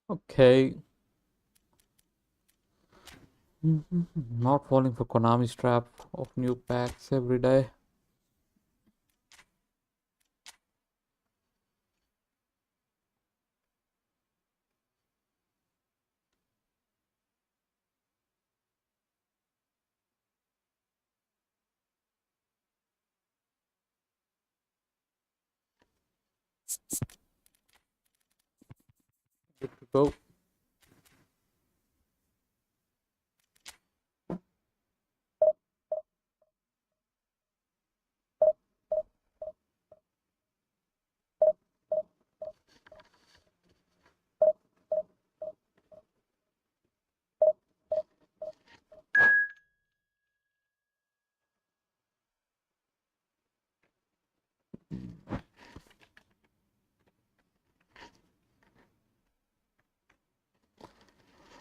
Okay. Not falling for Konami's trap of new packs every day. Good to go.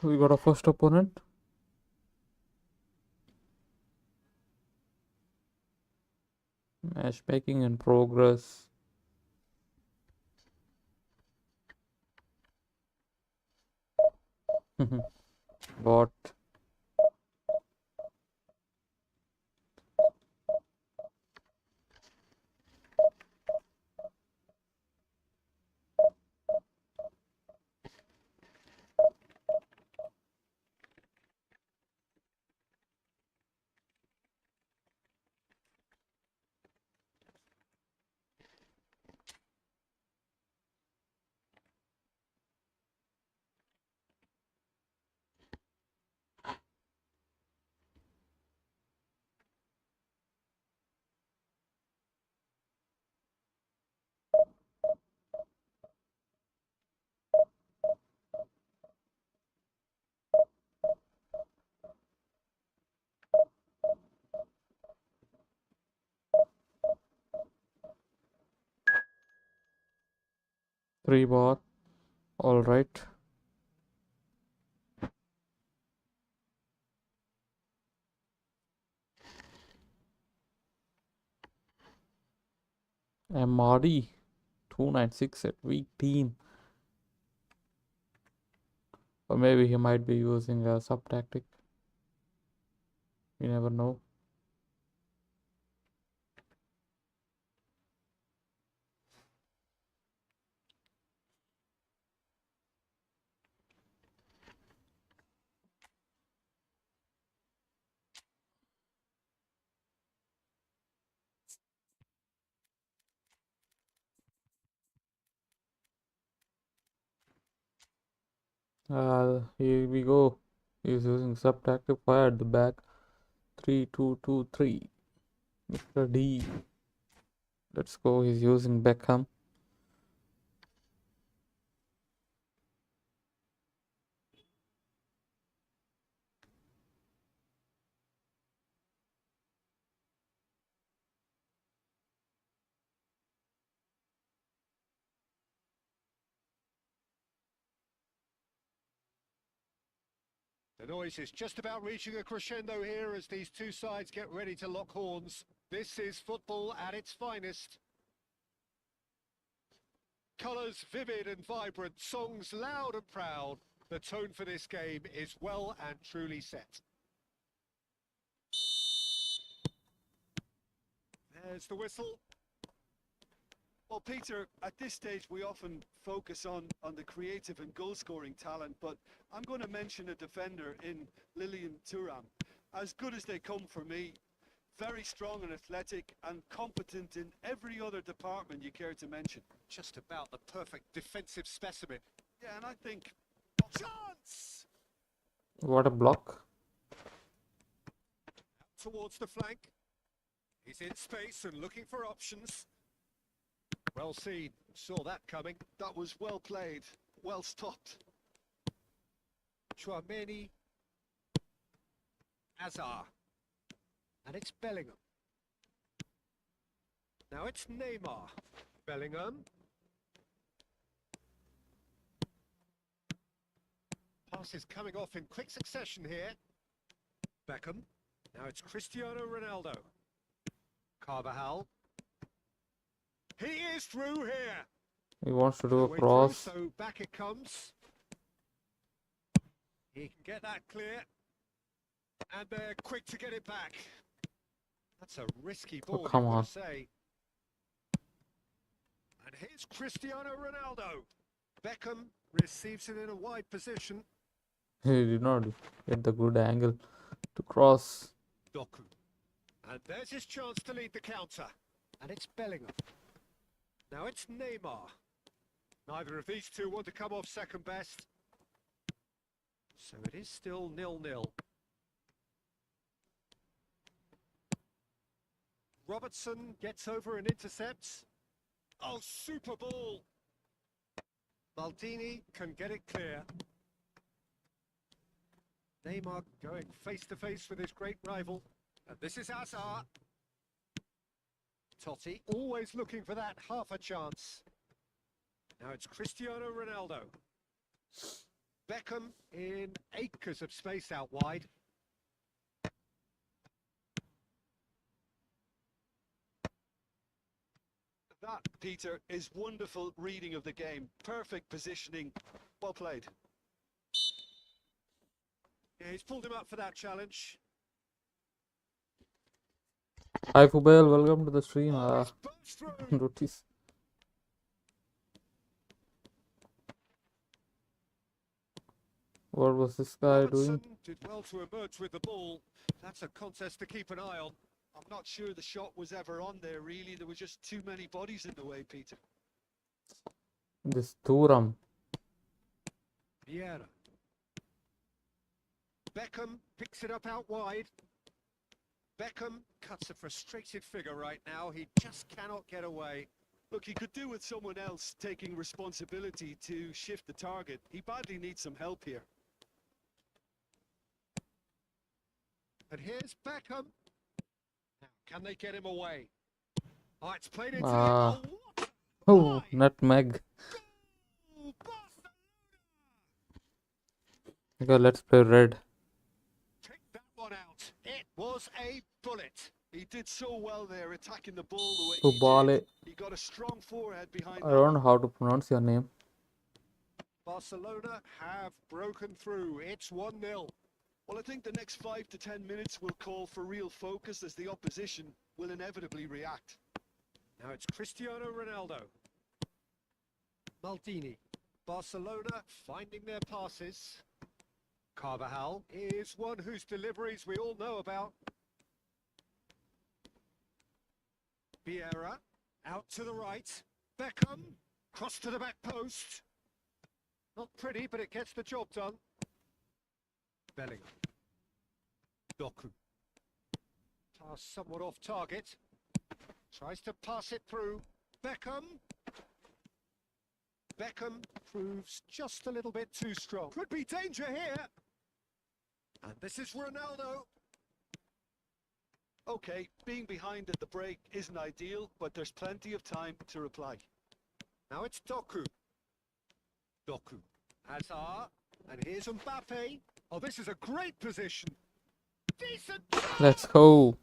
We got a first opponent. Matchmaking in progress. Bot. Three bot. All right. MRD 296 at week 10. Or maybe he might be using a sub tactic. You never know. Here we go. He's using sub tactic fire at the back. 3-2-2-3. Mr. D. Let's go. He's using Beckham. The noise is just about reaching a crescendo here as these two sides get ready to lock horns. This is football at its finest. Colours vivid and vibrant, songs loud and proud. The tone for this game is well and truly set. There's the whistle. Well, Peter, at this stage we often focus on the creative and goal-scoring talent, but I'm going to mention a defender in Lilian Thuram. As good as they come for me, very strong and athletic and competent in every other department you care to mention. Just about the perfect defensive specimen. Yeah, and I think... Chance! What a block. Towards the flank. He's in space and looking for options. Well seen. Saw that coming. That was well played, well stopped. Chouameni. Hazard. And it's Bellingham. Now it's Neymar. Bellingham. Passes coming off in quick succession here. Beckham. Now it's Cristiano Ronaldo. Carvajal. He is through here. He wants to do a Way cross. through, so back it comes. He can get that clear. And they're quick to get it back. That's a risky ball, come you've got on. to say. And here's Cristiano Ronaldo. Beckham receives it in a wide position. He did not get the good angle to cross. Doku. And there's his chance to lead the counter. And it's Bellingham. Now it's Neymar. Neither of these two want to come off second best. So it is still 0-0. Robertson gets over and intercepts. Oh, super ball. Maldini can get it clear. Neymar going face to face with his great rival. And this is Hazard. Totti always looking for that half a chance. Now it's Cristiano Ronaldo. Beckham in acres of space out wide. That, Peter, is wonderful reading of the game. Perfect positioning. Well played. Yeah, he's pulled him up for that challenge. Hi Fubel, welcome to the stream. Oh, he's burst through. Notice. What was this guy doing? Robertson did well to emerge with the ball. That's a contest to keep an eye on. I'm not sure the shot was ever on there, really. There were just too many bodies in the way, Peter. This Thuram. Vieira. Beckham picks it up out wide. Beckham cuts a frustrated figure right now. He just cannot get away. Look, he could do with someone else taking responsibility to shift the target. He badly needs some help here. And here's Beckham. Now, can they get him away? Oh, it's played into Ah. the... Oh, what Oh, a nutmeg. goal! Barcelona! Okay, let's play red. Pick that one out. It was a bullet. He did so well there, attacking the ball the way he Football. did. He got a strong forehead behind I that don't one. know how to pronounce your name. Barcelona have broken through. It's 1-0. Well, I think the next 5 to 10 minutes will call for real focus as the opposition will inevitably react. Now it's Cristiano Ronaldo. Maldini. Barcelona finding their passes. Carvajal is one whose deliveries we all know about. Vieira out to the right. Beckham cross to the back post. Not pretty, but it gets the job done. Bellingham. Doku. Pass somewhat off target. Tries to pass it through. Beckham. Beckham proves just a little bit too strong. Could be danger here. And this is Ronaldo. Okay, being behind at the break isn't ideal, but there's plenty of time to reply. Now it's Doku. Doku. Hazard. And here's Mbappe. Oh, this is a great position. Decent. Let's go.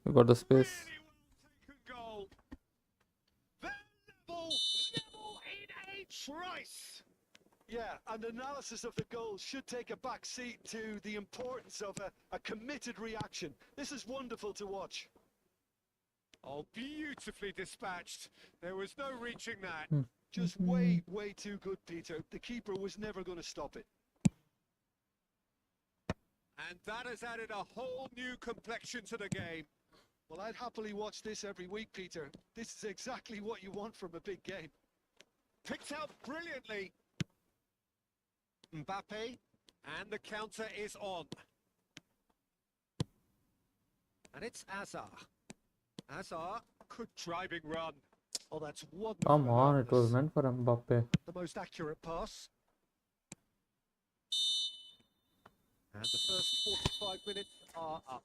We got the space. Really well taken goal. They're level in a trice. Yeah, and analysis of the goal should take a back seat to the importance of a committed reaction. This is wonderful to watch. Oh, beautifully dispatched. There was no reaching that. Just way too good, Peter. The keeper was never going to stop it. And that has added a whole new complexion to the game. Well, I'd happily watch this every week, Peter. This is exactly what you want from a big game. Picked out brilliantly. Mbappe, and the counter is on. And it's Hazard. Hazard, good driving run. Oh, that's one. Come on, it was meant for Mbappe. The most accurate pass. And the first 45 minutes are up.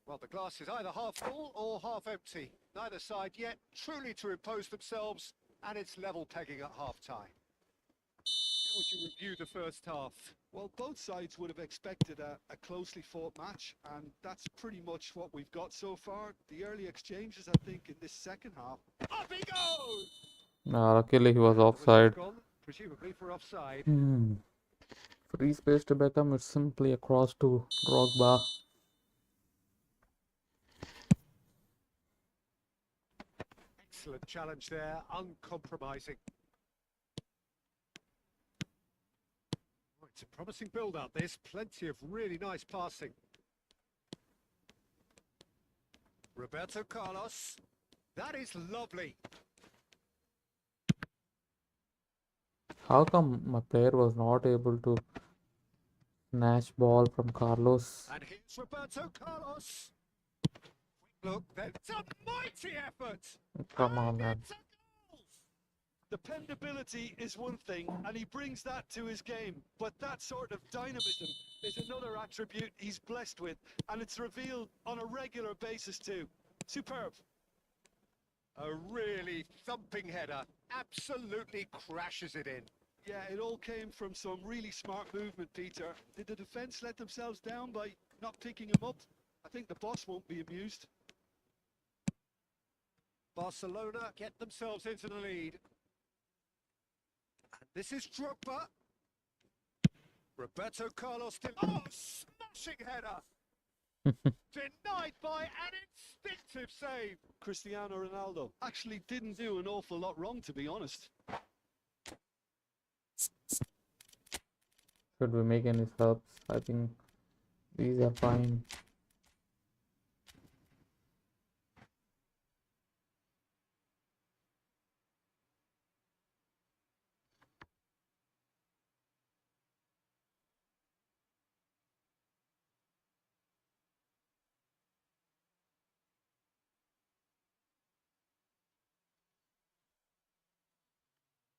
Well, the glass is either half full or half empty. Neither side yet truly to impose themselves, and it's level pegging at half-time. How would you review the first half? Well, both sides would have expected a closely fought match, and that's pretty much what we've got so far. The early exchanges, I think, in this second half. Up he goes! Nah, luckily he was And the whistle offside. gone, presumably for offside. Free space to Beckham. It's simply a cross to Drogba. Excellent challenge there, uncompromising. Oh, it's a promising build-up, this. Plenty of really nice passing. Roberto Carlos. That is lovely. How come my player was not able to snatch ball from Carlos? And here's Roberto Carlos. Look, that's a mighty effort. Come on, And man. it's a goal. Dependability is one thing, and he brings that to his game. But that sort of dynamism is another attribute he's blessed with, and it's revealed on a regular basis too. Superb. A really thumping header. Absolutely crashes it in. Yeah, it all came from some really smart movement, Peter. Did the defence let themselves down by not picking him up? I think the boss won't be amused. Barcelona get themselves into the lead. And this is Drogba. Roberto Carlos. Oh, smashing header. Denied by an instinctive save. Cristiano Ronaldo actually didn't do an awful lot wrong, to be honest. Should we make any subs? I think these are fine.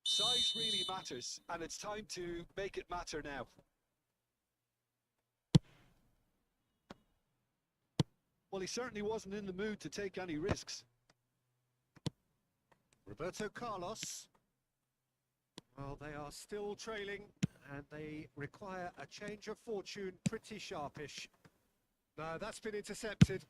Size really matters, and it's time to make it matter now. Well, he certainly wasn't in the mood to take any risks. Roberto Carlos. Well, they are still trailing, and they require a change of fortune pretty sharpish. No, that's been intercepted.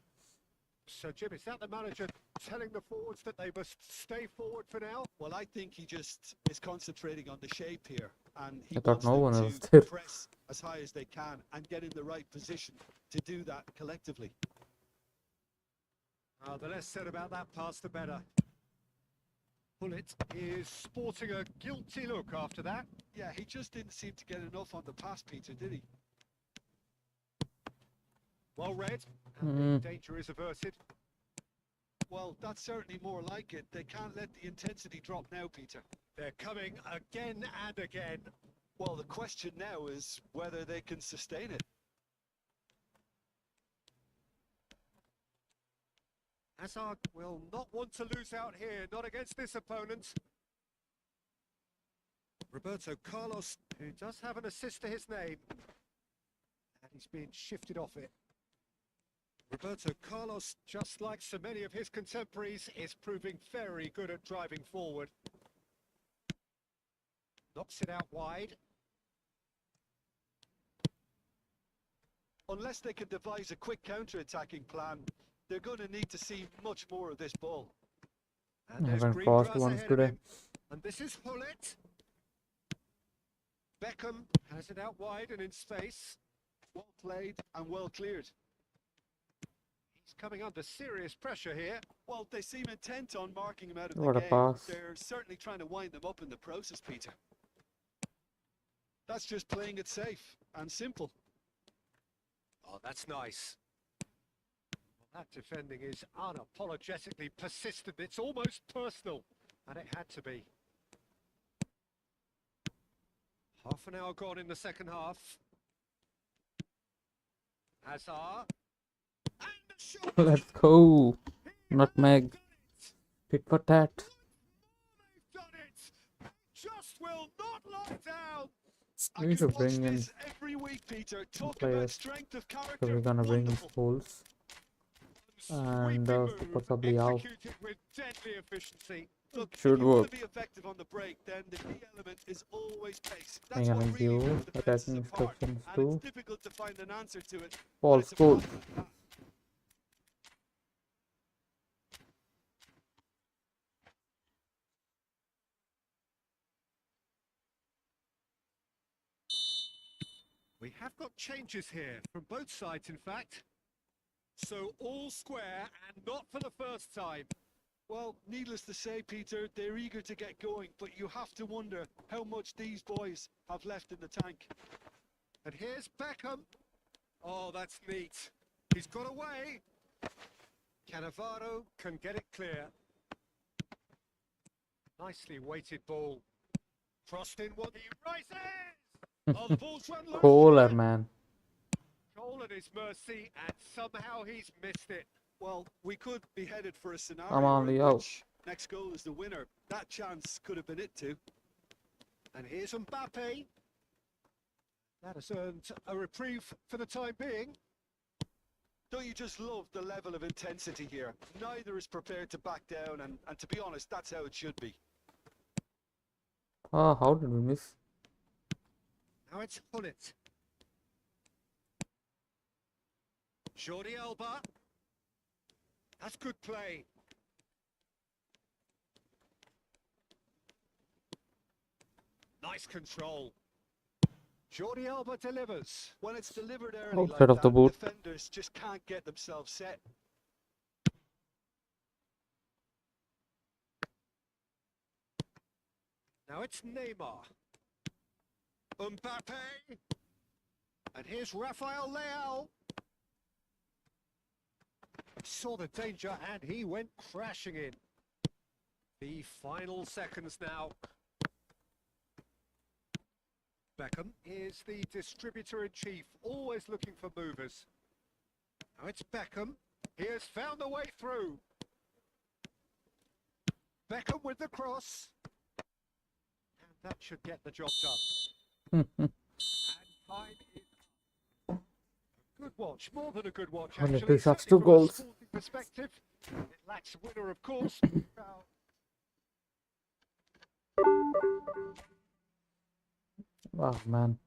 So, Jim, is that the manager telling the forwards that they must stay forward for now? Well, I think he just is concentrating on the shape here, and he I thought wants no them one else to did. press as high as they can and get in the right position to do that collectively. Oh, the less said about that pass, the better. Bullet is sporting a guilty look after that. Yeah, he just didn't seem to get enough on the pass, Peter, did he? Well read, and the danger is averted. Well, that's certainly more like it. They can't let the intensity drop now, Peter. They're coming again and again. Well, the question now is whether they can sustain it. Hazard will not want to lose out here, not against this opponent. Roberto Carlos, who does have an assist to his name. And he's being shifted off it. Roberto Carlos, just like so many of his contemporaries, is proving very good at driving forward. Knocks it out wide. Unless they can devise a quick counter-attacking plan, they're going to need to see much more of this ball. And I there's haven't green crossed grass once ahead of today. him. And this is Hullet. Beckham has it out wide and in space. Well played and well cleared. He's coming under serious pressure here. Well, they seem intent on marking him out of What the a game. pass. They're certainly trying to wind them up in the process, Peter. That's just playing it safe and simple. Oh, that's nice. Well, that defending is unapologetically persistent. It's almost personal, and it had to be. Half an hour gone in the second half. Hazard. And the shot! Let's go. Nutmeg. Tit for tat. They've done it! Just will not lie down! I We need could to watch bring in this every week, Peter. Talk about players. strength of So character. we're gonna bring in Wonderful. Scholes and Sweeping move, possibly out. executed with deadly efficiency. Look, Should if you want work. to be effective on the break, then the key element is always pace. I'm That's what gonna really give puts defenses attacking apart, instructions and to it's difficult to find an answer to it. Paul when it's a Scholes. pass like that. We have got changes here from both sides, in fact. So all square and not for the first time. Well, needless to say, Peter, they're eager to get going, but you have to wonder how much these boys have left in the tank. And here's Beckham. Oh, that's neat. He's got away. Cannavaro can get it clear. Nicely weighted ball. Crossed in one. He rises! Oh, the ball's run loose. Kohler, here. man. Goal at his mercy, and somehow he's missed it. Well, we could be headed for a scenario I'm on in the out. which next goal is the winner. That chance could have been it too. And here's Mbappe. That has earned a reprieve for the time being. Don't you just love the level of intensity here? Neither is prepared to back down, and to be honest, that's how it should be. Ah, how did we miss? Now it's Hullet. Jordi Alba. That's good play. Nice control. Jordi Alba delivers. When it's delivered early like Outside of the that, boot. defenders just can't get themselves set. Now it's Neymar. Mbappe. And here's Rafael Leao. Saw the danger and he went crashing in. The final seconds now. Beckham is the distributor-in-chief, always looking for movers. Now it's Beckham. He has found the way through. Beckham with the cross. And that should get the job done. And time is good watch, more than a good watch Well, it actually. deserves Certainly 2 from a goals. sporting perspective. It lacks a winner, of course. Oh, man.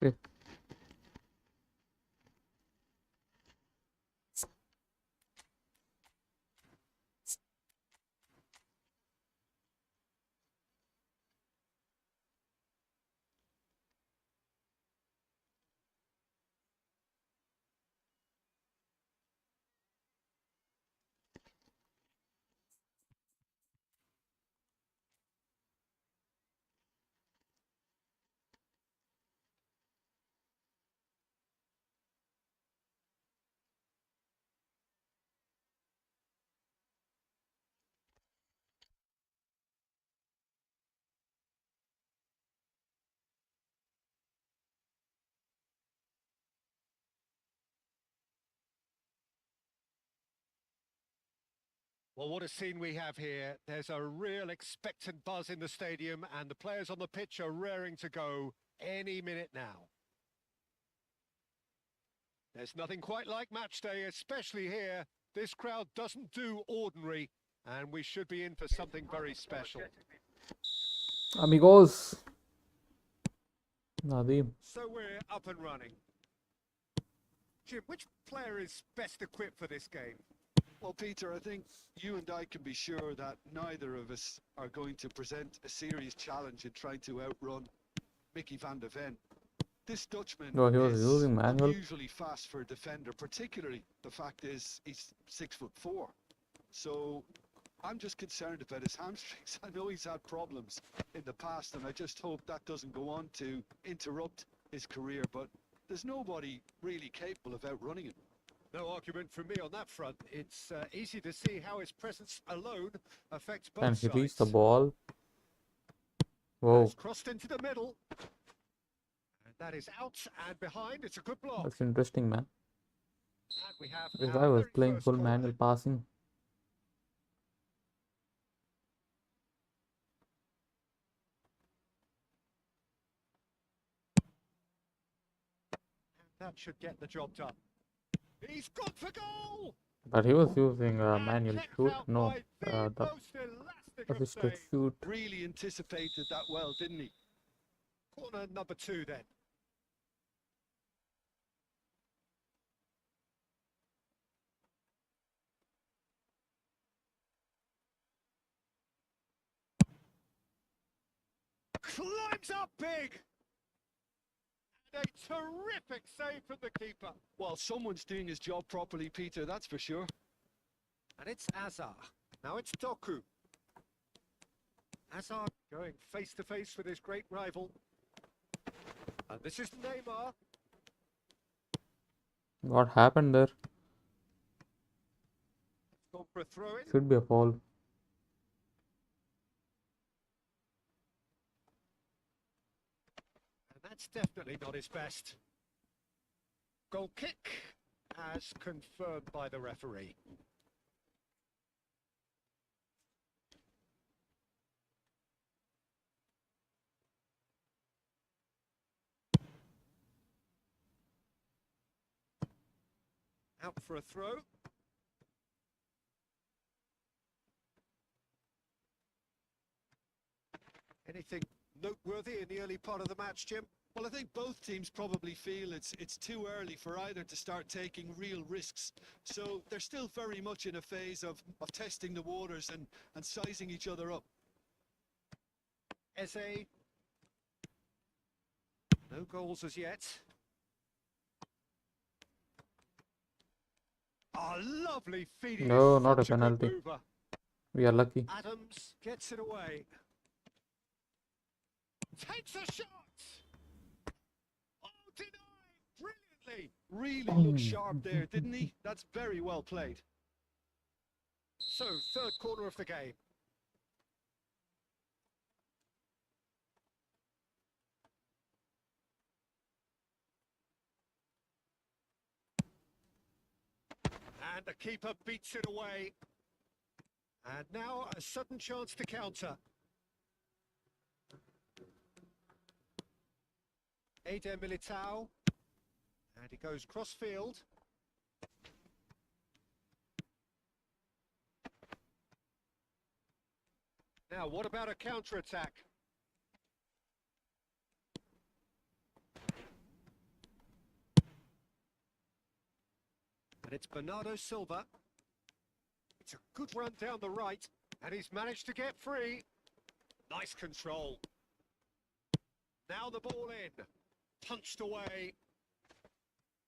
Okay. Well, what a scene we have here. There's a real expectant buzz in the stadium and the players on the pitch are raring to go any minute now. There's nothing quite like match day, especially here. This crowd doesn't do ordinary, and we should be in for something very special. Amigos. Nadeem. So we're up and running. Jim, which player is best equipped for this game? Well, Peter, I think you and I can be sure that neither of us are going to present a serious challenge in trying to outrun Mickey van der Ven. This Dutchman Oh, he was is using manual. unusually fast for a defender, particularly the fact is he's 6'4". So I'm just concerned about his hamstrings. I know he's had problems in the past, and I just hope that doesn't go on to interrupt his career. But there's nobody really capable of outrunning him. No argument from me on that front. It's easy to see how his presence alone affects both And he sides. reached the ball. Whoa, It's crossed into the middle. And that is out and behind. It's a good block. that's interesting, man. And we have This our guy was very playing first full corner. manual passing. That should get the job done. He's gone for goal! But he was using And manual kept shoot. out No, by the most elastic of assisted save. shoot. Really anticipated that well, didn't he? Corner number 2 then. Climbs up big! And a terrific save from the keeper. Well, someone's doing his job properly, Peter, that's for sure. And it's Azar. Now it's Doku. Azar going face to face with his great rival. And this is Neymar. What happened there? Gone for a throw-in. Should be a foul. And that's definitely not his best. Goal kick, as confirmed by the referee. Out for a throw. Anything noteworthy in the early part of the match, Jim? Well, I think both teams probably feel it's too early for either to start taking real risks. So they're still very much in a phase of testing the waters and sizing each other up. Eze. No goals as yet. A lovely feeding. No, Is not a such good penalty. mover. We are lucky. Adams gets it away. Takes a shot. Oh, denied brilliantly. Really looked sharp there, didn't he? That's very well played. So, third corner of the game. And the keeper beats it away. And now a sudden chance to counter. Eder Militao. And he goes cross-field. Now, what about a counter-attack? And it's Bernardo Silva. It's a good run down the right, and he's managed to get free. Nice control. Now the ball in. Punched away.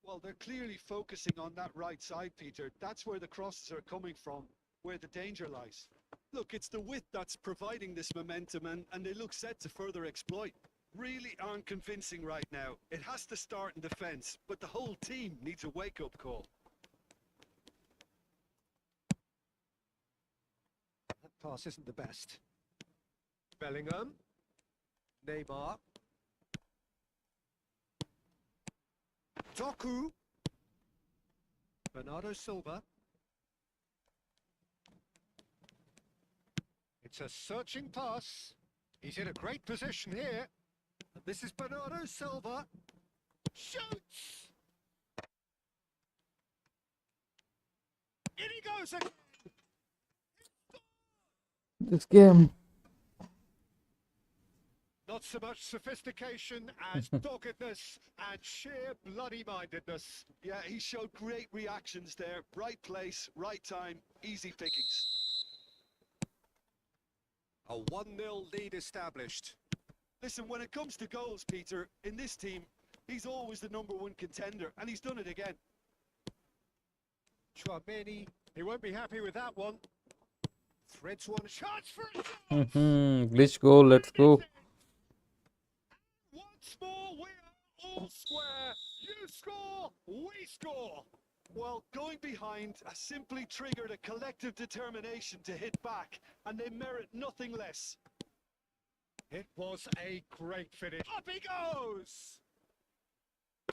Well, they're clearly focusing on that right side, Peter. That's where the crosses are coming from, where the danger lies. Look, it's the width that's providing this momentum, and they look set to further exploit. Really aren't convincing right now. It has to start in defence, but the whole team needs a wake-up call. That pass isn't the best. Bellingham. Neymar. Doku. Bernardo Silva. It's a searching pass. He's in a great position here. And this is Bernardo Silva. Shoots! In he goes again. This game. Not so much sophistication as doggedness and sheer bloody-mindedness. Yeah, he showed great reactions there. Right place, right time, easy pickings. A 1-0 lead established. Listen, when it comes to goals, Peter, in this team, he's always the #1 contender, and he's done it again. Chouameni, he won't be happy with that one. Threads one, shots for a shot! Glitch goal, let's go. Once more, we are all square. You score, we score. Well, going behind has simply triggered a collective determination to hit back, and they merit nothing less. It was a great finish. Up he goes!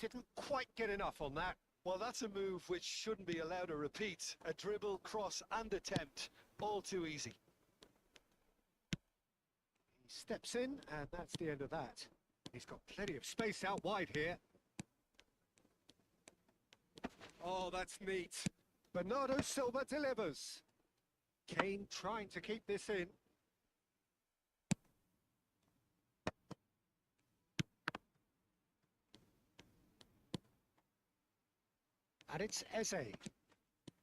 Didn't quite get enough on that. Well, that's a move which shouldn't be allowed to repeat. A dribble, cross and attempt, all too easy. He steps in, and that's the end of that. He's got plenty of space out wide here. Oh, that's neat. Bernardo Silva delivers. Kane trying to keep this in. And it's Eze.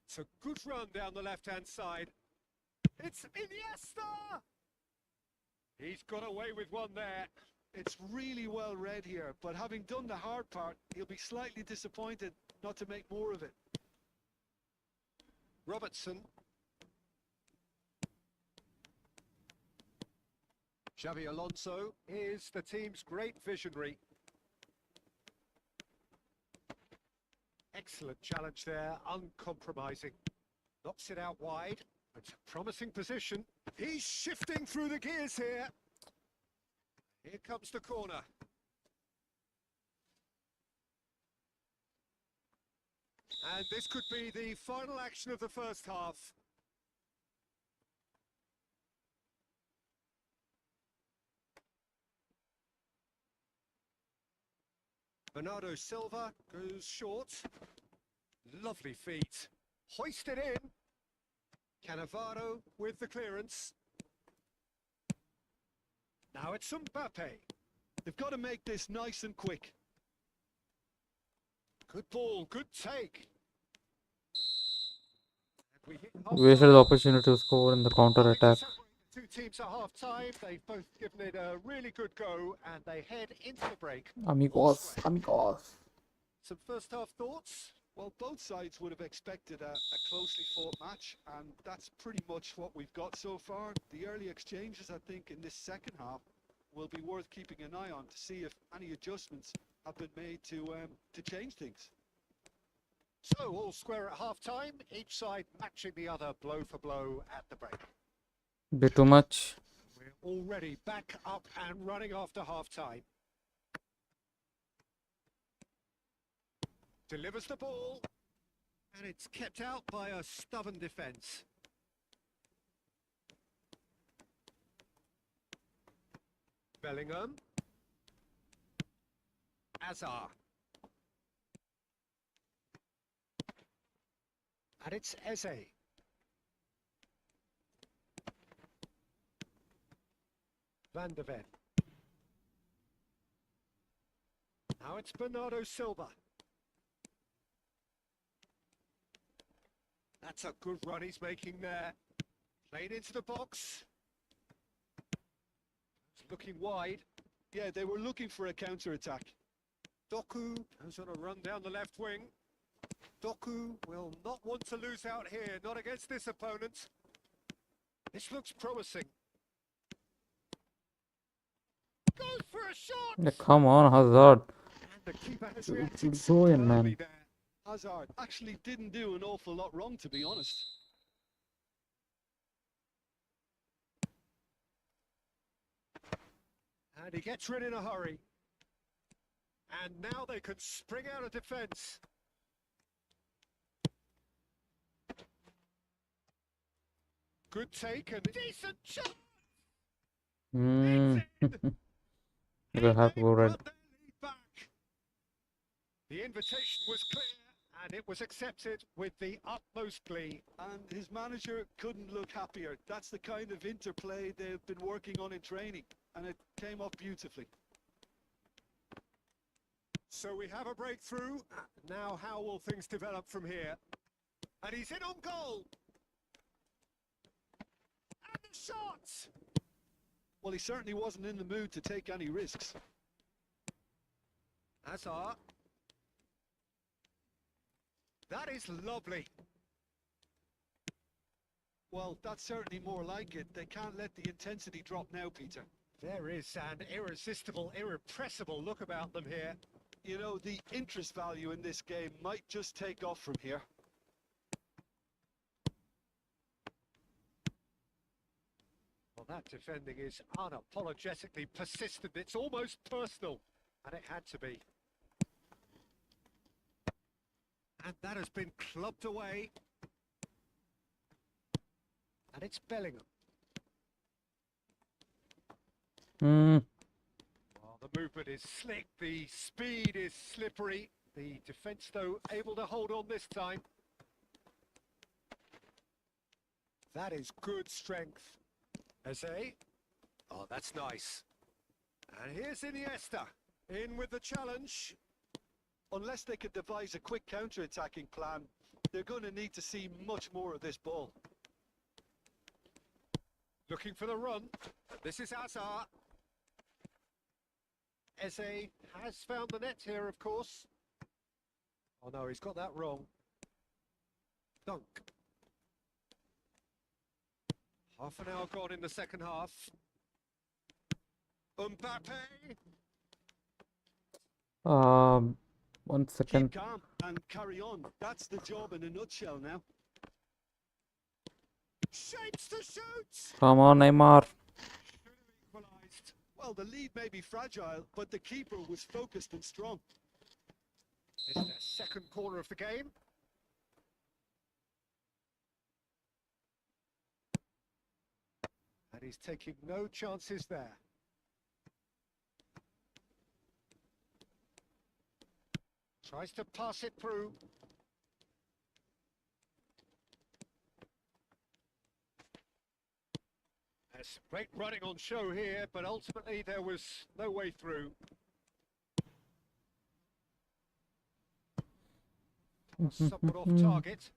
It's a good run down the left-hand side. It's Iniesta! He's got away with one there. It's really well read here, but having done the hard part, he'll be slightly disappointed not to make more of it. Robertson. Xabi Alonso is the team's great visionary. Excellent challenge there, uncompromising. Knocks it out wide. It's a promising position. He's shifting through the gears here. Here comes the corner. And this could be the final action of the first half. Bernardo Silva goes short. Lovely feet. Hoisted in. Cannavaro with the clearance. Now it's Mbappe. They've got to make this nice and quick. Good ball, good take. And we hit Wasted the opportunity to score in the counter attack. Two teams at half-time. They've both given it a really good go, and they head into the break. Amigos. Some first half thoughts? Well, both sides would have expected a closely fought match, and that's pretty much what we've got so far. The early exchanges, I think, in this second half will be worth keeping an eye on to see if any adjustments have been made to change things. So, all square at half-time, each side matching the other blow for blow at the break. Bit too much. We're already back up and running after half-time. Delivers the ball, and it's kept out by a stubborn defence. Bellingham. Azar. And it's Eze. Van de Ven. Now it's Bernardo Silva. That's a good run he's making there. Played into the box. It's looking wide. Yeah, they were looking for a counter-attack. Doku goes on a run down the left wing. Doku will not want to lose out here, not against this opponent. This looks promising. Goes for a shot! Yeah, come on, Hazard. And the keeper has reacted Go in, man. superbly there. Hazard actually didn't do an awful lot wrong, to be honest. And he gets rid in a hurry. And now they can spring out of defence. Good take and decent shot. We'll have to go They've red. got their lead back. The invitation was clear and it was accepted with the utmost glee. And his manager couldn't look happier. That's the kind of interplay they've been working on in training. and it came off beautifully. So we have a breakthrough. Now how will things develop from here? And he's in on goal. And the shot! Well, he certainly wasn't in the mood to take any risks. Hazard. That is lovely. Well, that's certainly more like it. They can't let the intensity drop now, Peter. There is an irresistible, irrepressible look about them here. You know, the interest value in this game might just take off from here. Well, that defending is unapologetically persistent. It's almost personal, and it had to be. And that has been clubbed away. And it's Bellingham. Hmm. Well, the movement is slick, the speed is slippery. The defence, though, able to hold on this time. That is good strength. Eze. Oh, that's nice. And here's Iniesta, in with the challenge. Unless they could devise a quick counter-attacking plan, they're going to need to see much more of this ball. Looking for the run. This is Hazard. Eze has found the net here, of course. Oh no, he's got that wrong. Dunk. Half an hour gone in the second half. Mbappe. 1 Keep second. calm and carry on. That's the job in a nutshell now. Shapes to shoot. Come on, Neymar. Should have equalised. Well, the lead may be fragile, but the keeper was focused and strong. It's their second corner of the game. And he's taking no chances there. Tries to pass it through. There's great running on show here, but ultimately there was no way through. Somewhat off target.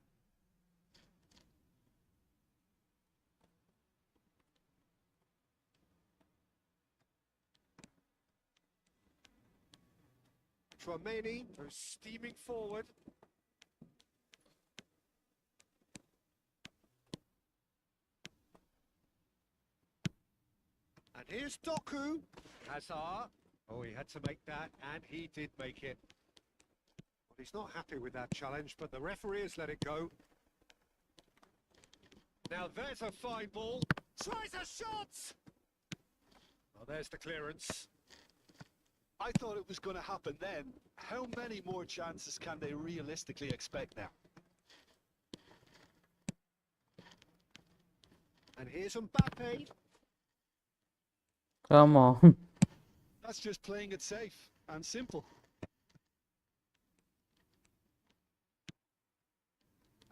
Tchouameni goes steaming forward. And here's Doku. Hazard. Oh, he had to make that, and he did make it. Well, he's not happy with that challenge, but the referee has let it go. Now there's a fine ball. Tries a shot! Oh, there's the clearance. I thought it was going to happen then. How many more chances can they realistically expect now? And here's Mbappe. Come on. That's just playing it safe and simple.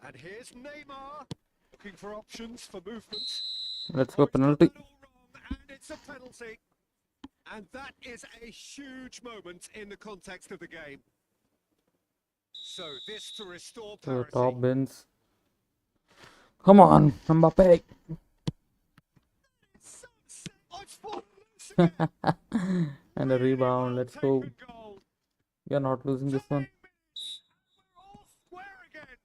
And here's Neymar. Looking for options for movement. Let's Oh, go he's got penalty. that all wrong, and it's a penalty. And that is a huge moment in the context of the game. So this to restore To the parity. top bins. Come on, Mbappe. It's so sick. Oh, it's fallen loose again. And a Really rebound. well Let's go. taken goal. We are not losing this one. 10 minutes, and we're all square again.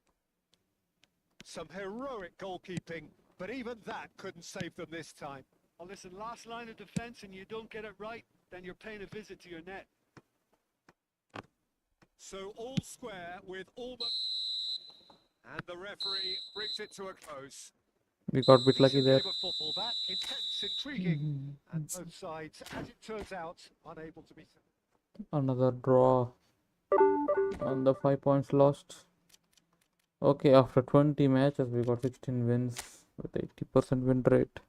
Some heroic goalkeeping, but even that couldn't save them this time. Well, listen, last line of defence and you don't get it right, then you're paying a visit to your net. So all square with almost... And the referee brings it to a close. We got a bit lucky Decent there. game of football, that intense, intriguing, and both sides, as it turns out, unable to be... Another draw. And the 5 points lost. Okay, after 20 matches, we got 16 wins with 80% win rate.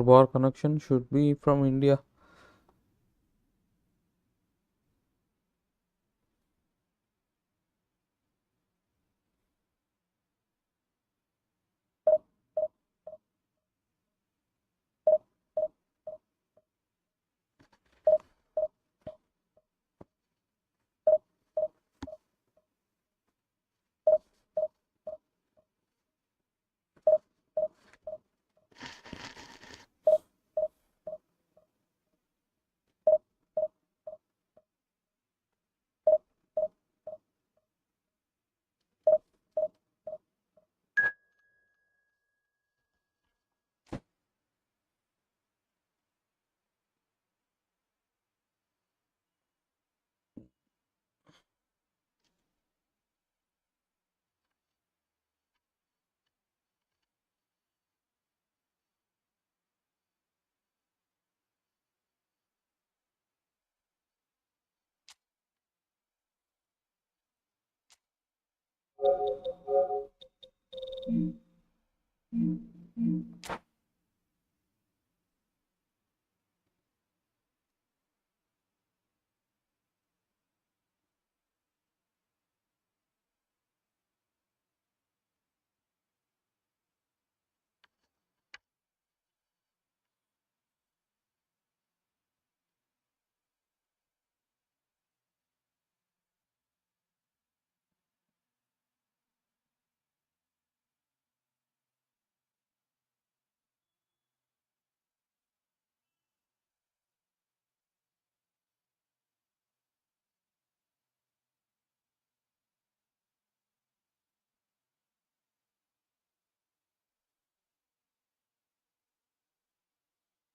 more bar connection should be from India.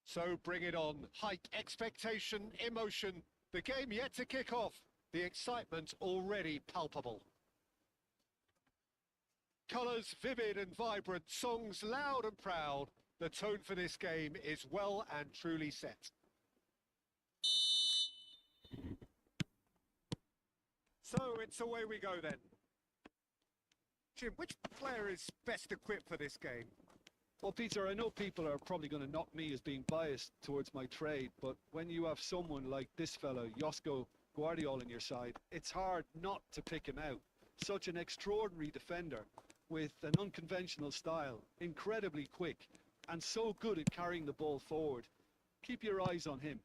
So bring it on. Hype, expectation, emotion. The game yet to kick off. The excitement already palpable. Colours vivid and vibrant, songs loud and proud. The tone for this game is well and truly set. So it's away we go then. Jim, which player is best equipped for this game? Well, Peter, I know people are probably going to knock me as being biased towards my trade, but when you have someone like this fellow, Josko Guardiola, on your side, it's hard not to pick him out. Such an extraordinary defender with an unconventional style, incredibly quick, and so good at carrying the ball forward. Keep your eyes on him.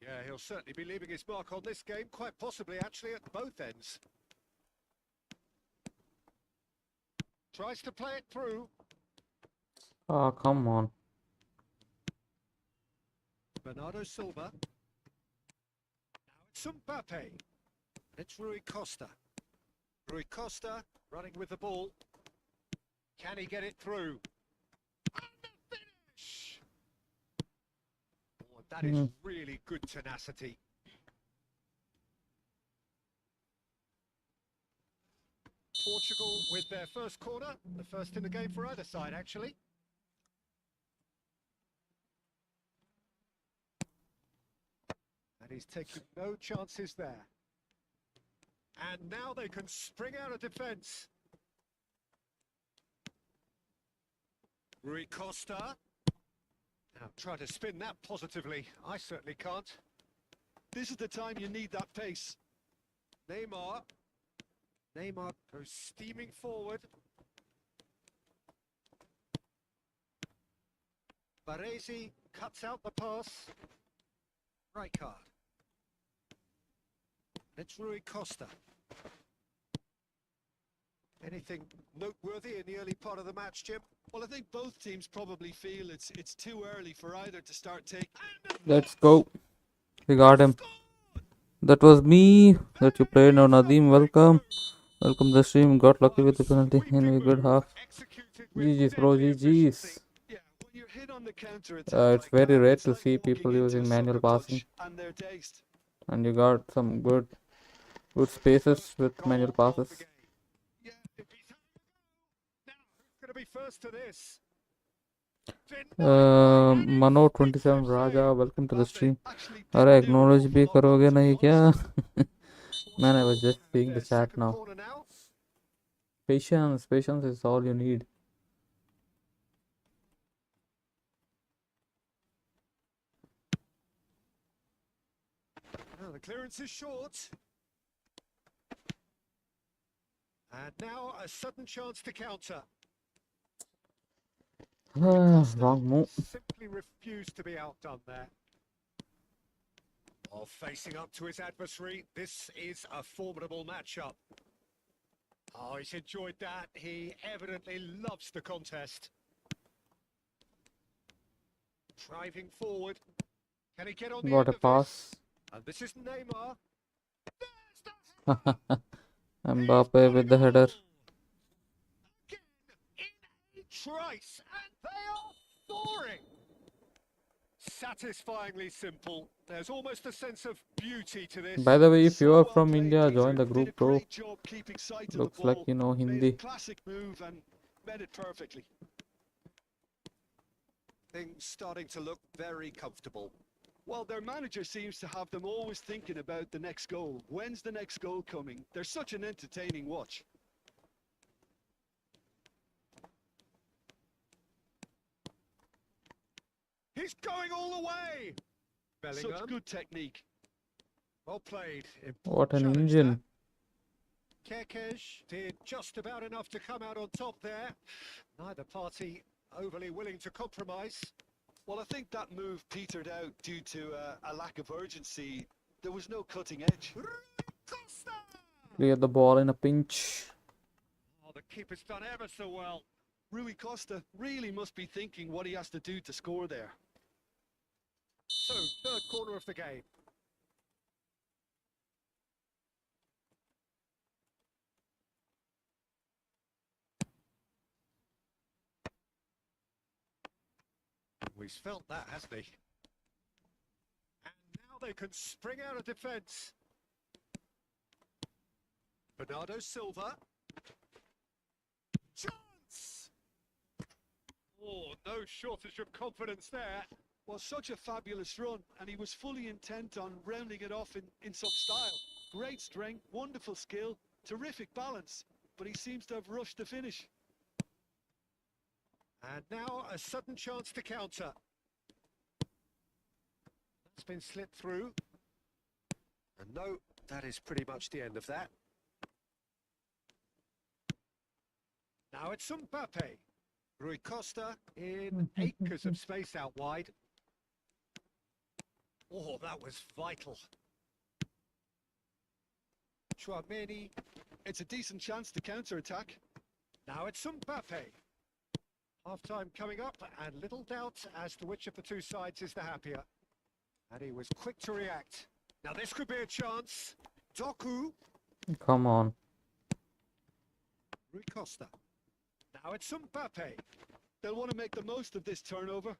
Yeah, he'll certainly be leaving his mark on this game, quite possibly actually at both ends. Tries to play it through. Ah, come on. Bernardo Silva. Now it's Mbappe. It's Rui Costa. Rui Costa running with the ball. Can he get it through? And the finish! Oh, that is really good tenacity. Portugal with their first corner, the first in the game for either side actually. And he's taking no chances there. And now they can spring out of defence. Rui Costa. Now try to spin that positively. I certainly can't. This is the time you need that pace. Neymar. Neymar goes steaming forward. Baresi cuts out the pass. Right card. It's Rui Costa. Anything noteworthy in the early part of the match, Jim? Well, I think both teams probably feel it's too early for either to start taking. Let's go. We got him. That was me that you played now, Nadeem. Welcome. Welcome to the stream. Got lucky with the penalty in a good half. GG's, bro. GG's. Yeah, when you're hit on the counter It's attack very rare to like see walking people into using a manual sucker passing. punch and their taste. And you got some good spaces with manual passes. Yeah, if he's now, who's going to be first to this? Mano 27 Raja, welcome to the stream. अरे acknowledge भी करोगे नहीं क्या? Man, I was just seeing the chat now. Patience is all you need. Clearance is short. And now a sudden chance to counter. Wrong move. Simply refused to be outdone there. While facing up to his adversary, this is a formidable matchup. Oh, he's enjoyed that. He evidently loves the contest. Driving forward. Can he get on the Got end a of pass. this? And this is Neymar. Mbappe with the header. Again, in a trice, and they are soaring. Satisfyingly simple. There's almost a sense of beauty to this. By the way, if you So are well from played, India, Peter. join the Did a group, bro. great job keeping sight of the Looks like ball. you know Made a Hindi. classic move and made it perfectly. Things starting to look very comfortable. Well, their manager seems to have them always thinking about the next goal. When's the next goal coming? They're such an entertaining watch. He's going all the way. Bellingham. Such good technique. Well played. What an Challenge engine. that. Kekes did just about enough to come out on top there. Neither party overly willing to compromise. Well, I think that move petered out due to a lack of urgency. There was no cutting edge. Costa! Clear the ball in a pinch. Oh, the keeper's done ever so well. Rui Costa really must be thinking what he has to do to score there. So, third quarter of the game. He's felt that, hasn't he? And now they can spring out of defence. Bernardo Silva. Chance! Oh, no shortage of confidence there. Well, such a fabulous run, and he was fully intent on rounding it off in some style. Great strength, wonderful skill, terrific balance, but he seems to have rushed the finish. And now a sudden chance to counter. That's been slipped through. And no, that is pretty much the end of that. Now it's Mbappe. Rui Costa in acres of space out wide. Oh, that was vital. Chouameni. It's a decent chance to counter-attack. Now it's Mbappe. Half-time coming up, and little doubt as to which of the two sides is the happier. And he was quick to react. Now this could be a chance. Doku. Come on. Rui Costa. Now it's Mbappe. They'll want to make the most of this turnover.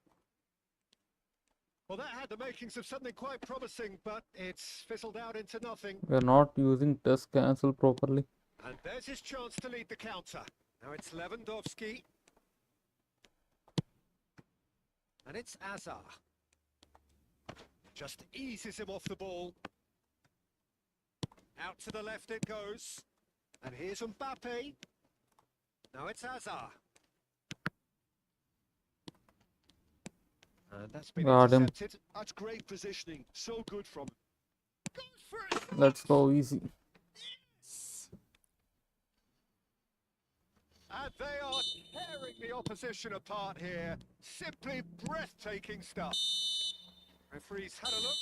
Well, that had the makings of something quite promising, but it's fizzled out into nothing. We're not using test cancel properly. And there's his chance to lead the counter. Now it's Lewandowski. And it's Azar. Just eases him off the ball. Out to the left it goes. And here's Mbappe. Now it's Azar. And that's been Got him. intercepted. That's great positioning. So good from him. Goes for it. Let's go easy. And they are tearing the opposition apart here. Simply breathtaking stuff. Referee's had a look.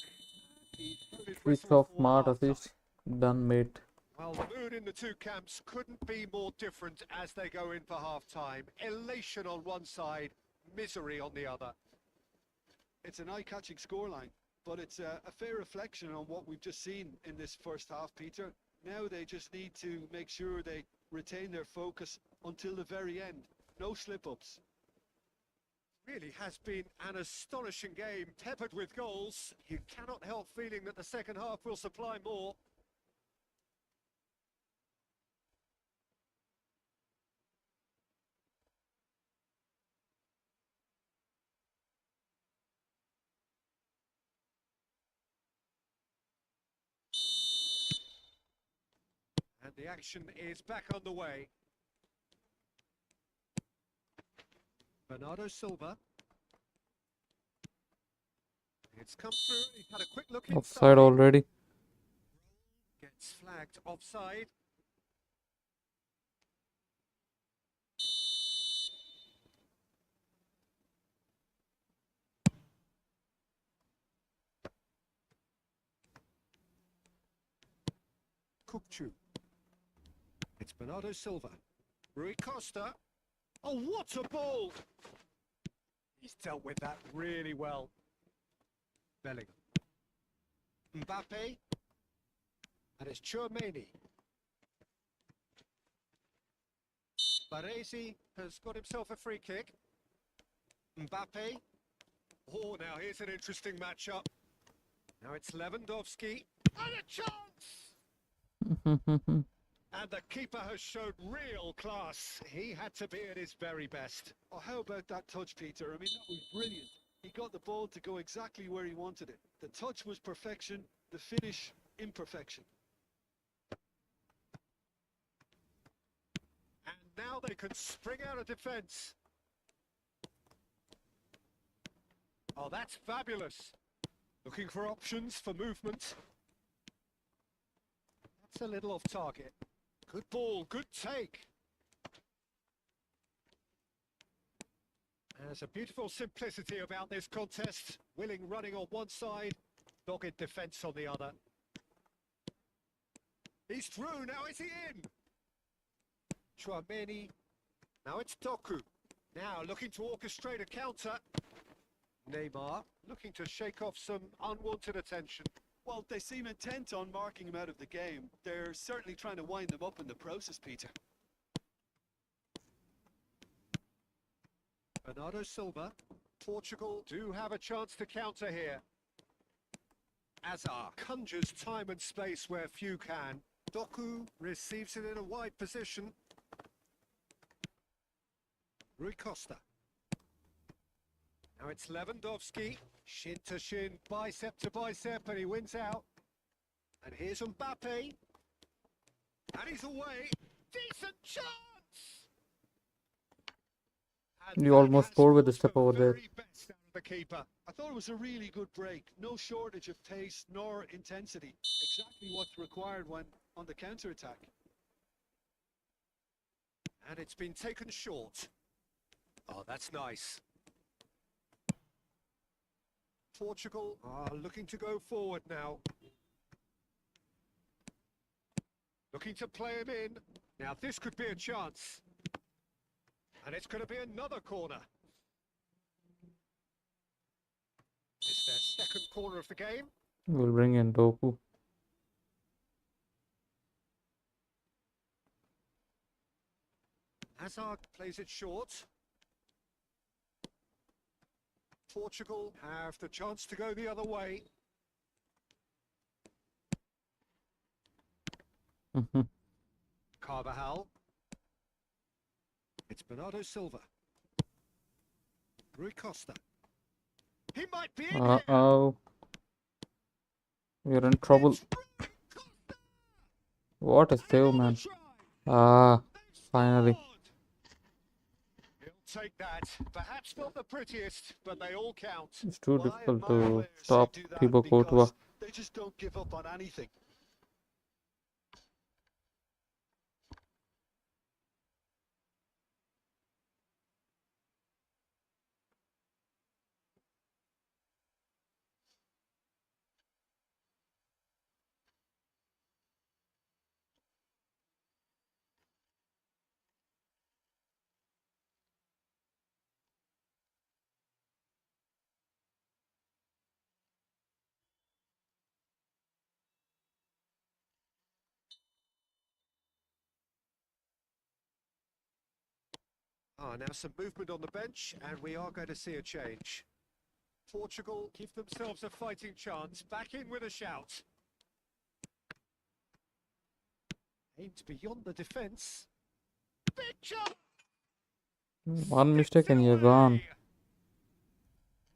He blew his Switch whistle off for smart half-time. assist. Done, mate. Well, the mood in the two camps couldn't be more different as they go in for half-time. Elation on one side, misery on the other. It's an eye-catching scoreline, but it's a fair reflection on what we've just seen in this first half, Peter. Now they just need to make sure they retain their focus until the very end. No slip-ups. Really has been an astonishing game, peppered with goals. You cannot help feeling that the second half will supply more. And the action is back on the way. Bernardo Silva. It's come through. He's had a quick look Offside inside. already. It's flagged offside. Kupchu. It's Bernardo Silva. Rui Costa. Oh, what a ball! He's dealt with that really well. Bellingham. Mbappe. And it's Chouameni. Baresi has got himself a free kick. Mbappe. Oh, now here's an interesting matchup. Now it's Lewandowski. And a chance! And the keeper has showed real class. He had to be at his very best. Oh, how about that touch, Peter? I mean, that was brilliant. He got the ball to go exactly where he wanted it. The touch was perfection, the finish, imperfection. And now they can spring out of defence. Oh, that's fabulous. Looking for options for movement. That's a little off target. Good ball, good take. There's a beautiful simplicity about this contest. Willing running on one side, dogged defence on the other. He's through, now is he in? Chouameni. Now it's Doku. Now looking to orchestrate a counter. Neymar looking to shake off some unwanted attention. Well, they seem intent on marking him out of the game. They're certainly trying to wind them up in the process, Peter. Bernardo Silva. Portugal do have a chance to counter here. Azar conjures time and space where few can. Doku receives it in a wide position. Rui Costa. Now it's Lewandowski. Shin to shin, bicep to bicep, and he wins out. And here's Mbappe. And he's away. Decent chance! And You that almost has scored with the forced step over there. very best out of the keeper. I thought it was a really good break. No shortage of pace nor intensity. Exactly what's required when on the counter-attack. And it's been taken short. Oh, that's nice. Portugal are looking to go forward now. Looking to play him in. Now this could be a chance. And it's going to be another corner. It's their second corner of the game. We'll bring in Doku. Hazard plays it short. Portugal have the chance to go the other way. Carvajal. It's Bernardo Silva. Rui Costa. He might be in here. Uh-oh. We're in trouble. It's Rui Costa. What a save, Another man. try. Ah, They've finally. scored. He'll take that. Perhaps not the prettiest, but they all count. It's too Well, I difficult admire to players who stop do that Thibaut Courtois. because they just don't give up on anything. Now some movement on the bench, and we are going to see a change. Portugal give themselves a fighting chance. Back in with a shout. Aimed beyond the defence. Big shot! One mistake and you're gone.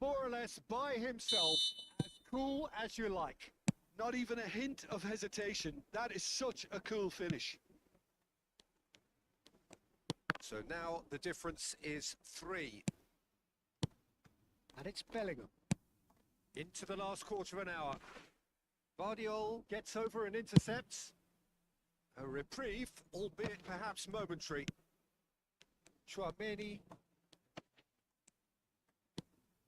More or less by himself, as cool as you like. Not even a hint of hesitation. That is such a cool finish. So now the difference is 3. And it's Bellingham. Into the last quarter of an hour. Guardiola gets over and intercepts. A reprieve, albeit perhaps momentary. Chouameni.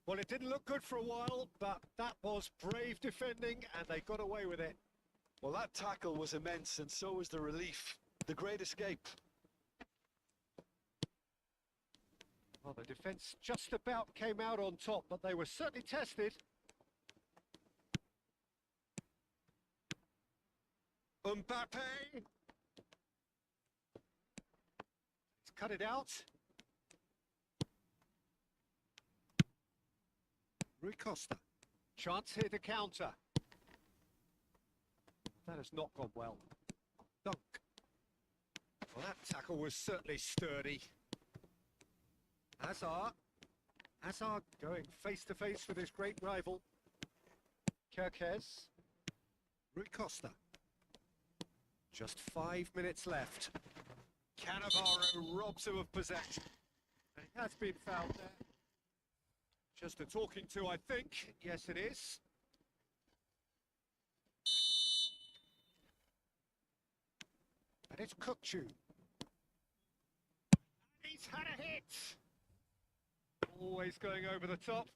Well, it didn't look good for a while, but that was brave defending, and they got away with it. Well, that tackle was immense, and so was the relief. The great escape. Well, the defence just about came out on top, but they were certainly tested. Mbappe. He's cut it out. Rui Costa. Chance here to counter. That has not gone well. Dunk. Well, that tackle was certainly sturdy. Hazard. Hazard going face to face with his great rival. Kirkes. Rui Costa. Just 5 minutes left. Cannavaro robs him of possession. And he has been fouled there. Just a talking to, I think. Yes, it is. And it's Kukçu. He's had a hit. Always going over the top.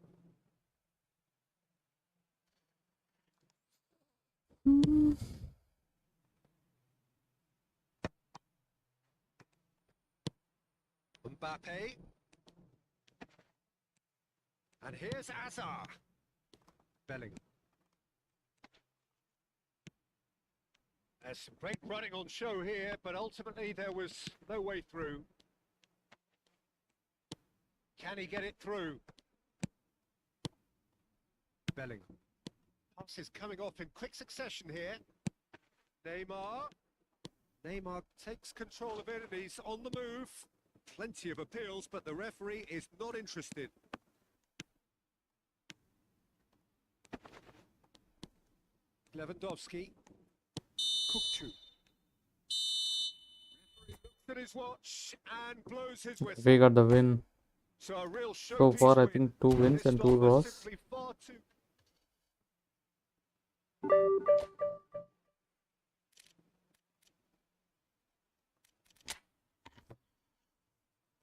Mbappe. And here's Hazard. Bellingham. There's some great running on show here, but ultimately there was no way through. Can he get it through? Bellingham. Passes coming off in quick succession here. Neymar. Neymar takes control of it and he's on the move. Plenty of appeals, but the referee is not interested. Lewandowski. Kukçu. Referee looks at his watch and blows his whistle. We got the win. So a real So far, I showpiece think win. 2 wins This and 2 lot was draws. simply far too.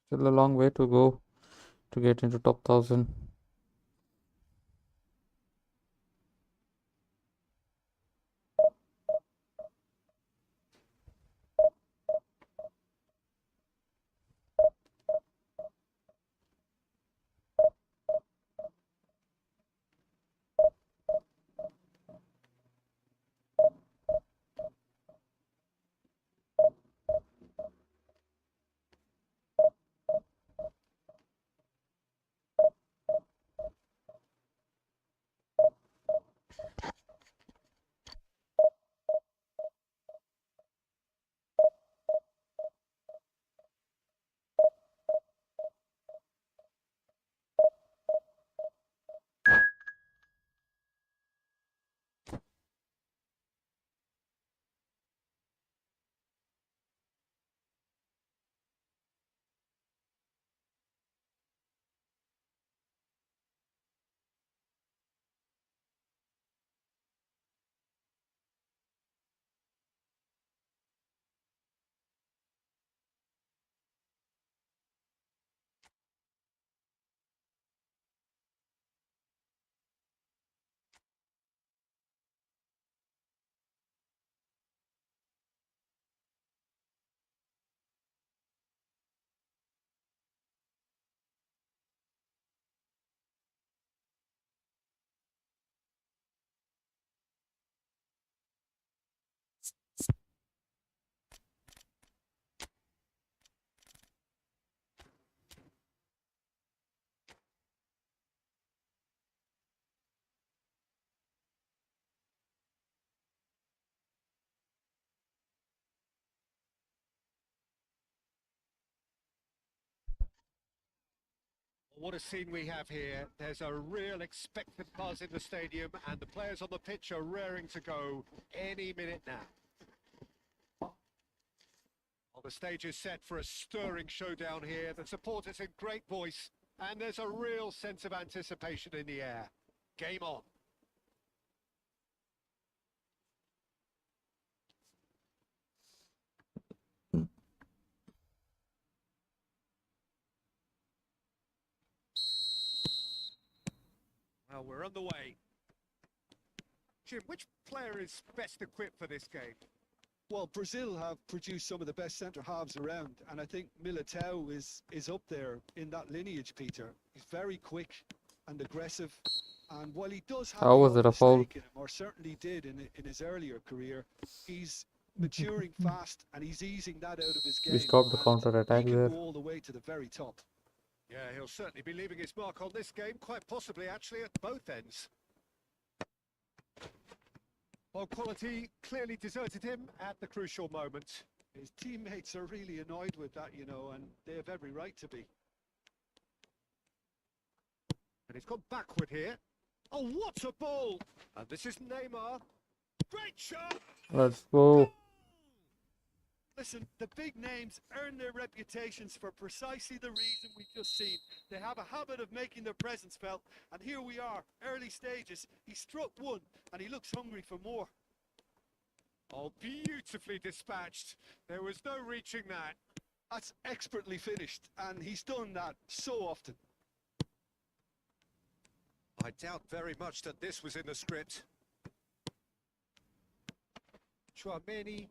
Still a long way to go to get into top 1000. What a scene we have here. There's a real expectant buzz in the stadium and the players on the pitch are raring to go any minute now. Well, the stage is set for a stirring showdown here. The supporters in great voice and there's a real sense of anticipation in the air. Game on. Well, we're on the way. Jim, which player is best equipped for this game? Well, Brazil have produced some of the best centre-halves around, and I think Militao is up there in that lineage, Peter. He's very quick and aggressive, and while he does have How was the it a odd foul? mistake in him, or certainly did in his earlier career, he's maturing fast, and he's easing that out of his game. We stopped the and counter attack he can there. go all the way to the very top. Yeah, he'll certainly be leaving his mark on this game, quite possibly actually at both ends. Well, quality clearly deserted him at the crucial moment. His teammates are really annoyed with that, you know, and they have every right to be. And he's gone backward here. Oh, what a ball! And this is Neymar. Great shot! Let's go. Listen, the big names earn their reputations for precisely the reason we've just seen. They have a habit of making their presence felt, and here we are, early stages. He struck one, and he looks hungry for more. Oh, beautifully dispatched. There was no reaching that. That's expertly finished, and he's done that so often. I doubt very much that this was in the script. Chouameni.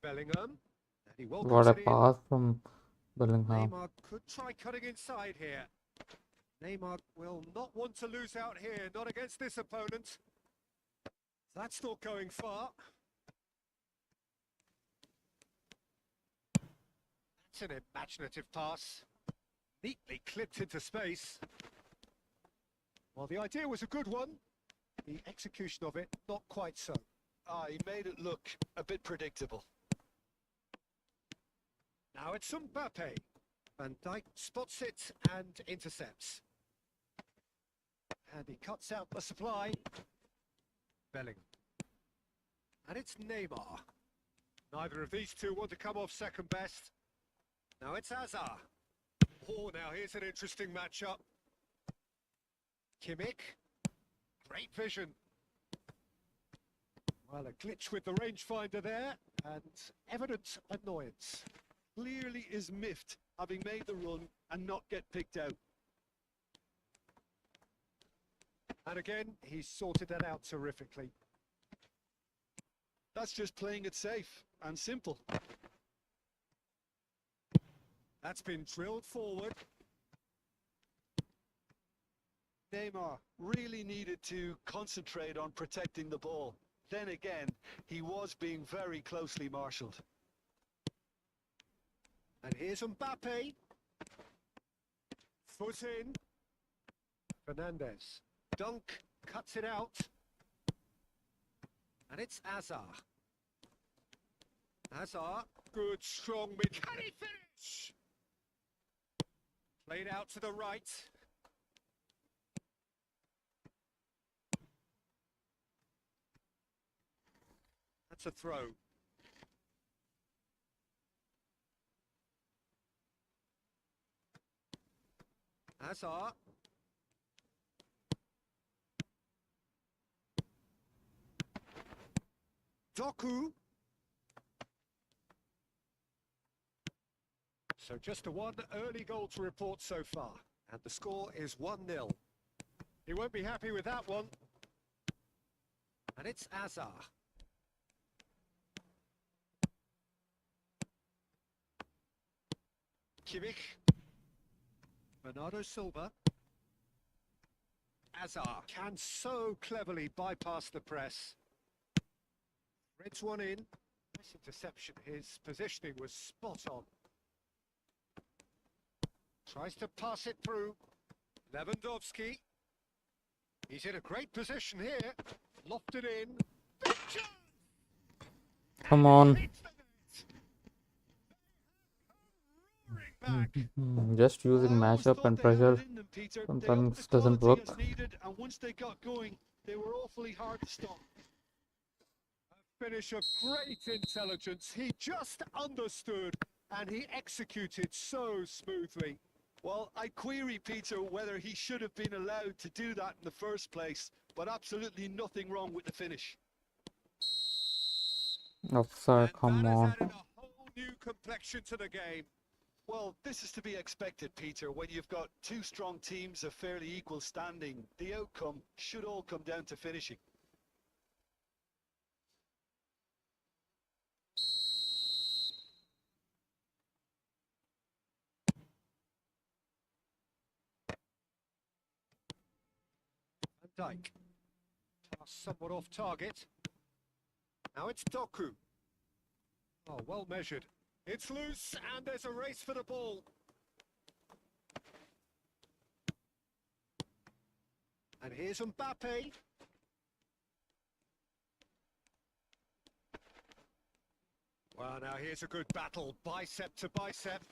Bellingham. And he welcomes What a it in. pass from Bellingham. Neymar could try cutting inside here. Neymar will not want to lose out here, not against this opponent. That's not going far. That's an imaginative pass. Neatly clipped into space. Well, the idea was a good one. The execution of it, not quite so. He made it look a bit predictable. Now it's Mbappe. Van Dijk spots it and intercepts. And he cuts out the supply. Bellingham. And it's Neymar. Neither of these two want to come off second best. Now it's Hazard. Oh, now here's an interesting matchup. Kimmich. Great vision. Well, a glitch with the rangefinder there, and evident annoyance. Clearly is miffed, having made the run and not get picked out. And again, he's sorted that out terrifically. That's just playing it safe and simple. That's been drilled forward. Neymar really needed to concentrate on protecting the ball. Then again, he was being very closely marshalled. And here's Mbappe. Foot in. Fernandez. Dunk, cuts it out. And it's Hazard. Hazard, good strong mid. Can he finish? Played out to the right. That's a throw. Hazard. Doku. So just a one early goal to report so far. And the score is 1-0. He won't be happy with that one. And it's Hazard. Kimmich. Bernardo Silva. Hazard can so cleverly bypass the press. Threads one in. Nice interception. His positioning was spot on. Tries to pass it through. Lewandowski. He's in a great position here. Lofted in. Big chance! Come on. Hits the net. Roaring back. Just using I always matchup thought and they had pressure it in them, Peter. They sometimes upped the doesn't quality work. as needed, and once they got going, they were awfully hard to stop. A finish of great intelligence. He just understood and he executed so smoothly. Well, I query, Peter, whether he should have been allowed to do that in the first place, but absolutely nothing wrong with the finish. Offside, And come that has on. added a whole new complexion to the game. Well, this is to be expected, Peter. When you've got two strong teams of fairly equal standing, the outcome should all come down to finishing. Van Dijk. Pass somewhat off target. Now it's Doku. Oh, well measured. It's loose, and there's a race for the ball. And here's Mbappe. Well, now here's a good battle, bicep to bicep.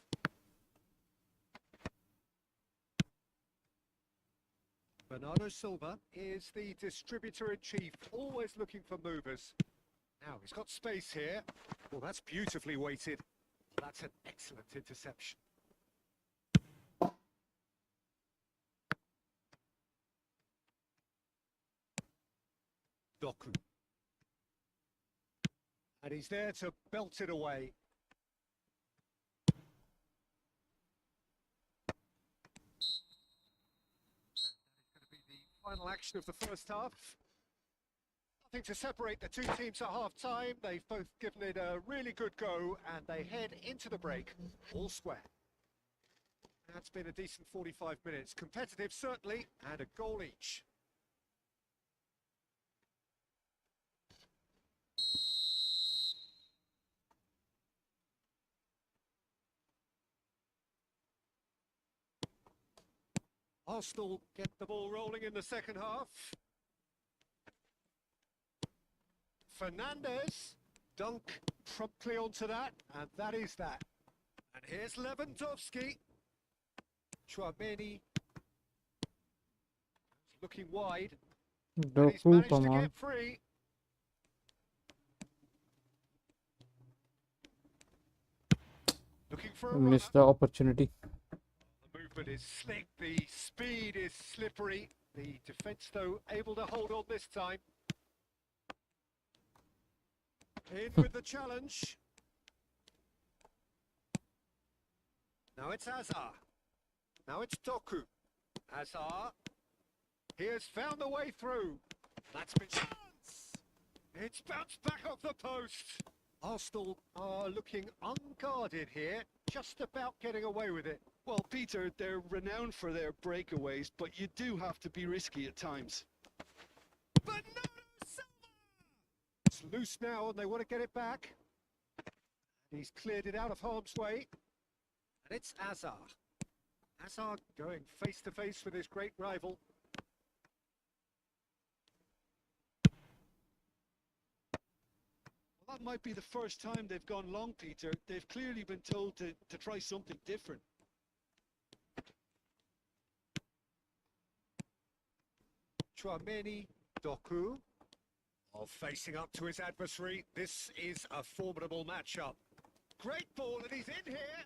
Bernardo Silva is the distributor-in-chief, always looking for movers. Now, he's got space here. Well, that's beautifully weighted. That's an excellent interception. Doku. And he's there to belt it away. Final action of the first half. Nothing to separate the two teams at half-time. They've both given it a really good go, and they head into the break all square. That's been a decent 45 minutes. Competitive, certainly, and a goal each. Arsenal get the ball rolling in the second half. Fernandes, dunk promptly onto that, and that is that. And here's Lewandowski. Chouameni looking wide. And he's Doku, managed come to on. get free. Looking for a runner. Missed the opportunity. The movement is slick, the speed is slippery. The defence, though, able to hold on this time. In with the challenge. Now it's Hazard. Now it's Doku. Hazard. He has found the way through. That's been chance. It's bounced back off the post. Arsenal are looking unguarded here, just about getting away with it. Well, Peter, they're renowned for their breakaways, but you do have to be risky at times. It's loose now, and they want to get it back. He's cleared it out of harm's way. And it's Hazard. Hazard going face-to-face with his great rival. Well, that might be the first time they've gone long, Peter. They've clearly been told to try something different. Chouameni, Doku. Oh, facing up to his adversary. This is a formidable matchup. Great ball, and he's in here.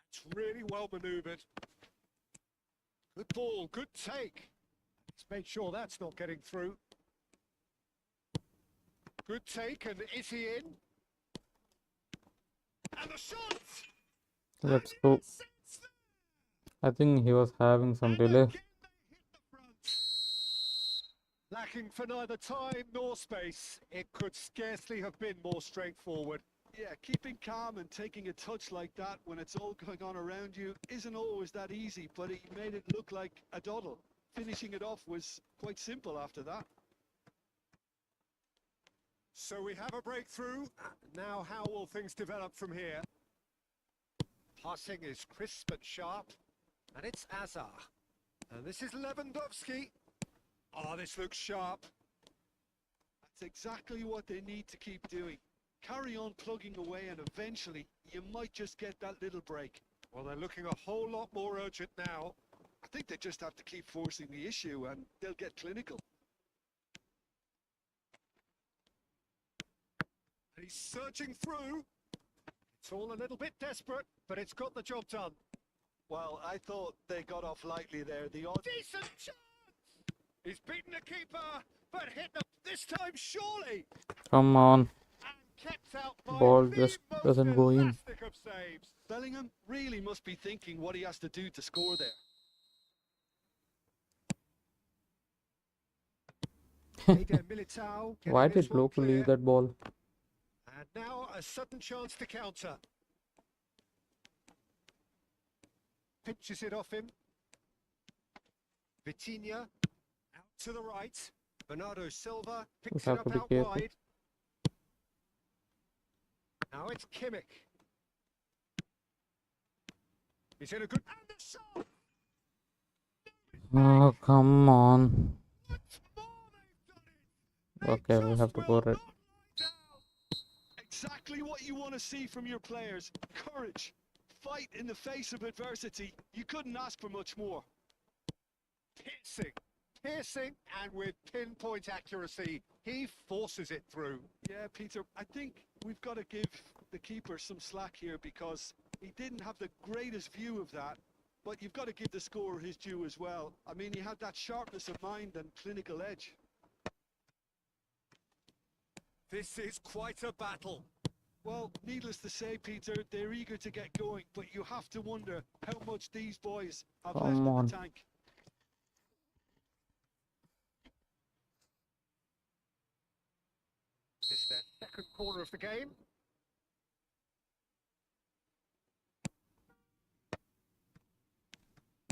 That's really well manoeuvred. Good ball, good take. Let's make sure that's not getting through. Good take, and is he in? And the shot! Let's go. I think he was having some delay. Lacking for neither time nor space, it could scarcely have been more straightforward. Yeah, keeping calm and taking a touch like that when it's all going on around you isn't always that easy, but he made it look like a doddle. Finishing it off was quite simple after that. So we have a breakthrough. Now how will things develop from here? Passing is crisp and sharp, and it's Hazard. And this is Lewandowski. Oh, this looks sharp. That's exactly what they need to keep doing. Carry on plugging away, and eventually you might just get that little break. Well, they're looking a whole lot more urgent now. I think they just have to keep forcing the issue, and they'll get clinical. And he's surging through. It's all a little bit desperate, but it's got the job done. Well, I thought they got off lightly there. The odd decent chance! He's beaten the keeper, but hit them this time surely. Come on. And Kept out by Ball the just most doesn't go in. elastic of saves. Bellingham really must be thinking what he has to do to score there. Eder Militao Why getting this did one Loku clear. leave that ball? And now a sudden chance to counter. Pinches it off him. Vitinha out to the right. Bernardo Silva picks You it have to up be out careful. wide. Now it's Kimmich. He's in a good... And the shot! Oh, come on. Once more they've done it! They Okay, we just have to go will red. not lie down. Exactly what you want to see from your players. Courage. Fight in the face of adversity. You couldn't ask for much more. Piercing, and with pinpoint accuracy, he forces it through. Yeah, Peter, I think we've got to give the keeper some slack here because he didn't have the greatest view of that. But you've got to give the scorer his due as well. I mean, he had that sharpness of mind and clinical edge. This is quite a battle. Well, needless to say, Peter, they're eager to get going, but you have to wonder how much these boys have left Come in on. the tank. It's their second corner of the game.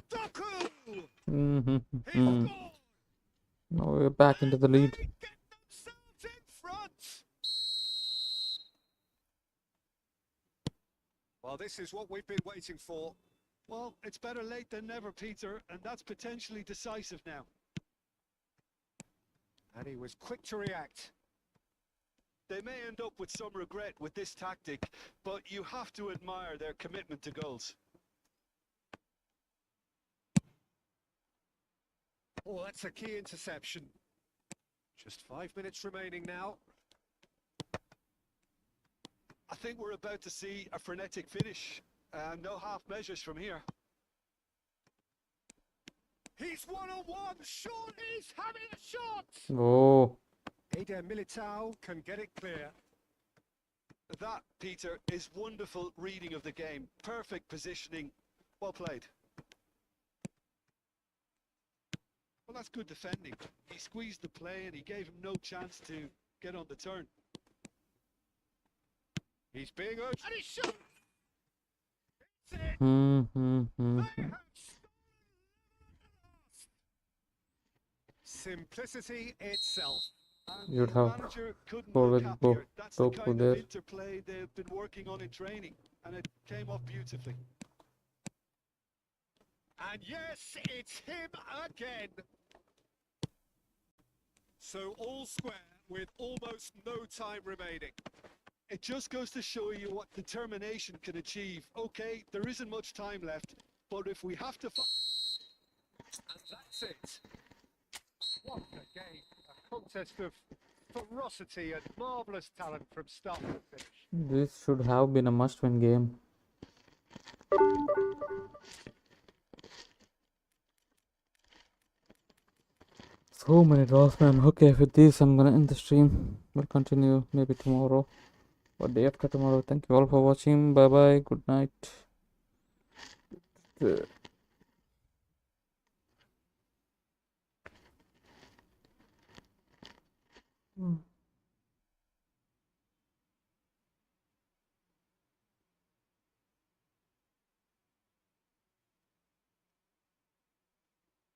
Doku! Mm-hmm. He scored! Now we're back into the lead. They get themselves in front! Well, this is what we've been waiting for. Well, it's better late than never, Peter, and that's potentially decisive now. And he was quick to react. They may end up with some regret with this tactic, but you have to admire their commitment to goals. Oh, that's a key interception. Just 5 minutes remaining now. I think we're about to see a frenetic finish. No half measures from here. He's one-on-one. Sean is having a shot. Oh, Eder Militao can get it clear. That, Peter, is wonderful reading of the game. Perfect positioning. Well played. Well, that's good defending. He squeezed the play and he gave him no chance to get on the turn. He's being urged. And he shot. It's it. mm-hmm. They have simplicity itself. And You'd the have manager couldn't go look with happier. That's the Doku kind there. of interplay they've been working on in training, and it came off beautifully. And yes, it's him again. So all square with almost no time remaining. It just goes to show you what determination can achieve. Okay, there isn't much time left, but if we have to... And that's it. What a game. A contest of ferocity and marvellous talent from start to finish. This should have been a must-win game. So many draws, man. Okay, with this, I'm gonna end the stream. We'll continue maybe tomorrow or day after tomorrow. Thank you all for watching. Bye bye. Good night.